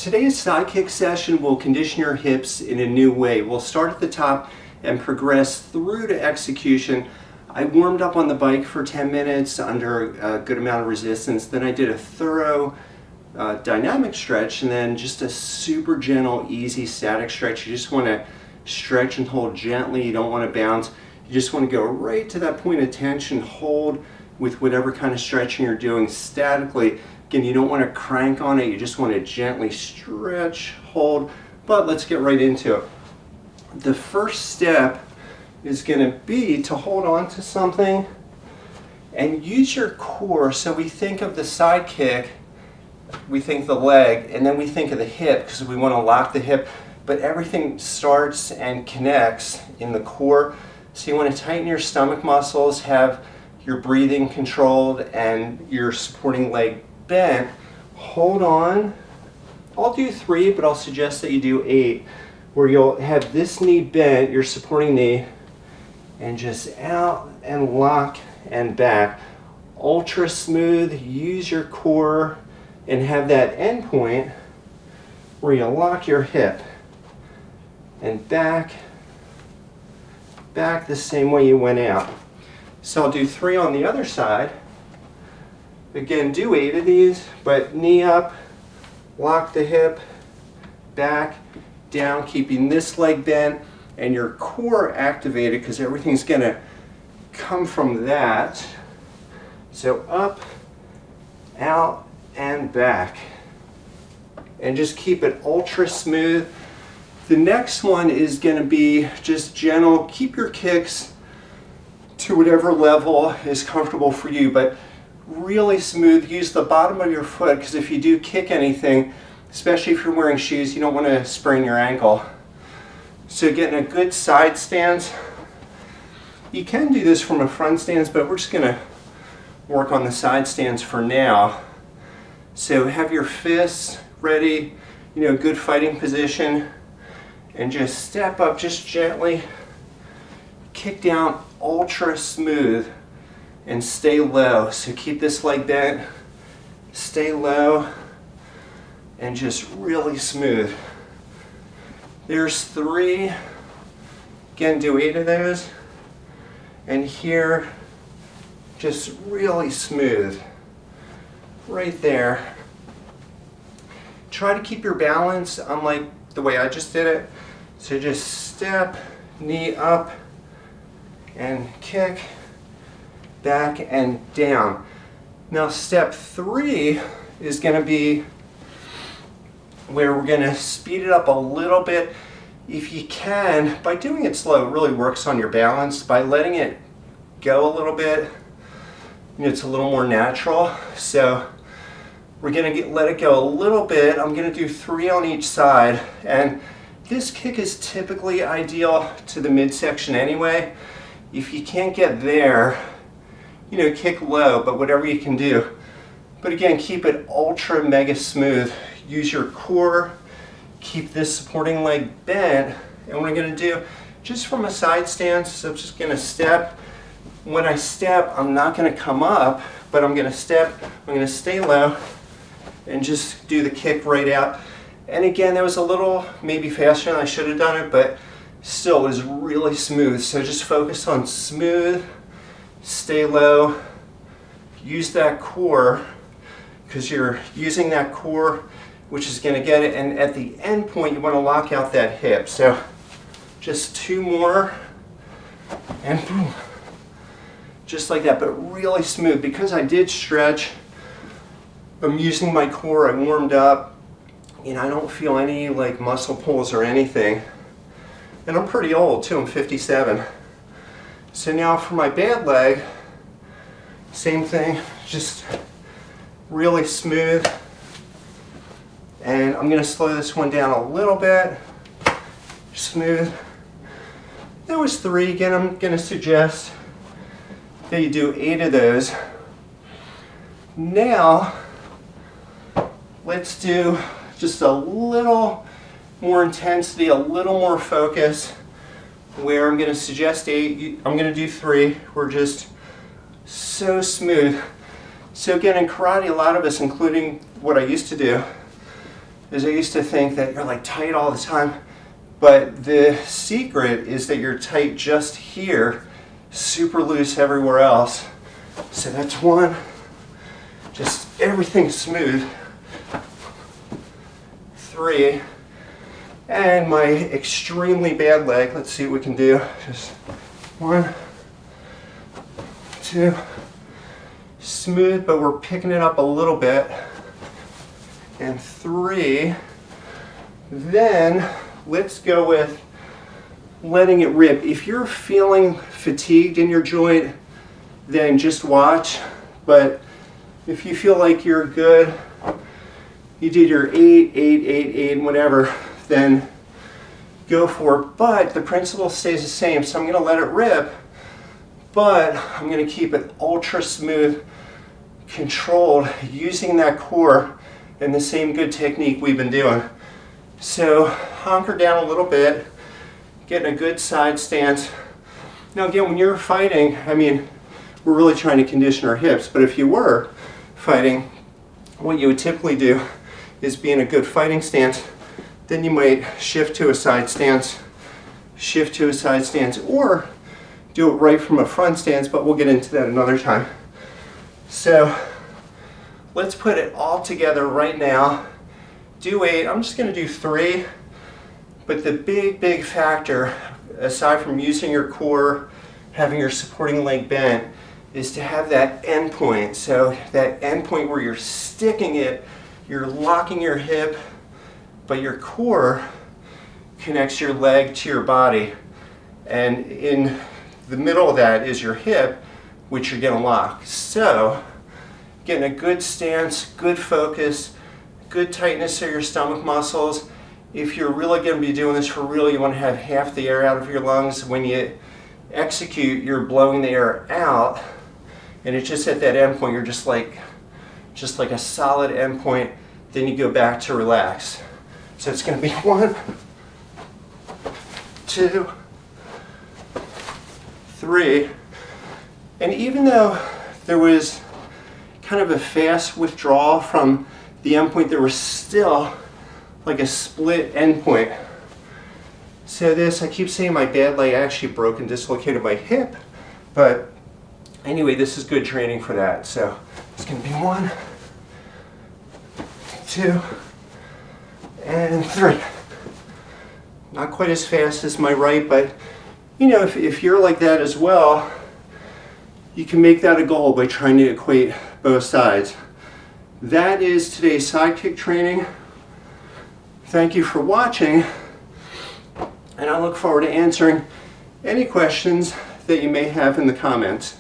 Today's side kick session will condition your hips in a new way. We'll start at the top and progress through to execution. I warmed up on the bike for 10 minutes under a good amount of resistance. Then I did a thorough dynamic stretch and then just a super gentle, easy static stretch. You just want to stretch and hold gently. You don't want to bounce. You just want to go right to that point of tension, hold with whatever kind of stretching you're doing statically. Again, you don't want to crank on it, you just want to gently stretch, hold, but let's get right into it. The first step is going to be to hold on to something and use your core. So we think of the side kick, we think the leg, and then we think of the hip because we want to lock the hip, but everything starts and connects in the core. So you want to tighten your stomach muscles, have your breathing controlled, and your supporting leg bent. Hold on. I'll do 3, but I'll suggest that you do 8, where you'll have this knee bent, your supporting knee, and just out and lock and back. Ultra smooth. Use your core and have that end point where you lock your hip and back the same way you went out. So I'll do 3 on the other side. Again, do 8 of these, but knee up, lock the hip, back, down, keeping this leg bent and your core activated because everything's going to come from that. So up, out, and back. And just keep it ultra smooth. The next one is going to be just gentle. Keep your kicks to whatever level is comfortable for you, but really smooth. Use the bottom of your foot because if you do kick anything, especially if you're wearing shoes, you don't want to sprain your ankle. So getting a good side stance. You can do this from a front stance, but we're just going to work on the side stance for now. So have your fists ready, good fighting position, and just step up just gently. Kick down ultra smooth and stay low. So keep this leg bent, stay low, and just really smooth. There's 3. Again, do 8 of those. And here, just really smooth. Right there. Try to keep your balance unlike the way I just did it. So just step, knee up, and kick, back and down. Now step 3 is going to be where we're going to speed it up a little bit. If you can, by doing it slow, it really works on your balance. By letting it go a little bit, it's a little more natural. So we're going to let it go a little bit. I'm going to do 3 on each side. And this kick is typically ideal to the midsection anyway. If you can't get there, kick low, but whatever you can do. But again, keep it ultra mega smooth. Use your core, keep this supporting leg bent, and what I'm going to do, just from a side stance, so I'm just going to step. When I step, I'm not going to come up, but I'm going to step, I'm going to stay low, and just do the kick right out. And again, that was a little maybe faster than I should have done it, but still it was really smooth. So just focus on smooth, stay low, use that core because you're using that core which is going to get it, and at the end point you want to lock out that hip. So just 2 more and boom, just like that, but really smooth. Because I did stretch, I'm using my core, I warmed up, I don't feel any muscle pulls or anything. And I'm pretty old too, I'm 57. So now for my bad leg, same thing, just really smooth. And I'm going to slow this one down a little bit. Smooth. That was 3. Again, I'm going to suggest that you do 8 of those. Now, let's do just a little more intensity, a little more focus, where I'm going to suggest 8, I'm going to do 3. We're just so smooth. So again, in karate, a lot of us, including what I used to do, is I used to think that you're like tight all the time, but the secret is that you're tight just here, super loose everywhere else. So that's one. Just everything smooth. 3. And my extremely bad leg, let's see what we can do. Just 1, 2. Smooth, but we're picking it up a little bit. And 3. Then let's go with letting it rip. If you're feeling fatigued in your joint, then just watch. But if you feel like you're good, you did your 8, 8, 8, 8, and whatever, then go for it. But the principle stays the same, so I'm going to let it rip, but I'm going to keep it ultra smooth, controlled, using that core and the same good technique we've been doing. So hunker down a little bit, getting a good side stance. Now again, when you're fighting, I mean, we're really trying to condition our hips, but if you were fighting, what you would typically do is be in a good fighting stance. Then you might shift to a side stance, shift to a side stance, or do it right from a front stance, but we'll get into that another time. So let's put it all together right now. Do 8, I'm just gonna do 3, but the big factor, aside from using your core, having your supporting leg bent, is to have that end point. So that end point where you're sticking it, you're locking your hip, but your core connects your leg to your body. And in the middle of that is your hip, which you're gonna lock. So getting a good stance, good focus, good tightness of your stomach muscles. If you're really gonna be doing this for real, you wanna have half the air out of your lungs. When you execute, you're blowing the air out, and it's just at that end point, you're just like a solid end point, then you go back to relax. So it's gonna be 1, 2, 3. And even though there was kind of a fast withdrawal from the end point, there was still like a split end point. So this, I keep saying my bad leg, I actually broke and dislocated my hip, but anyway, this is good training for that. So it's gonna be 1, 2, and 3. Not quite as fast as my right, but you know, if you're like that as well, you can make that a goal by trying to equate both sides. That is today's side kick training. Thank you for watching, and I look forward to answering any questions that you may have in the comments.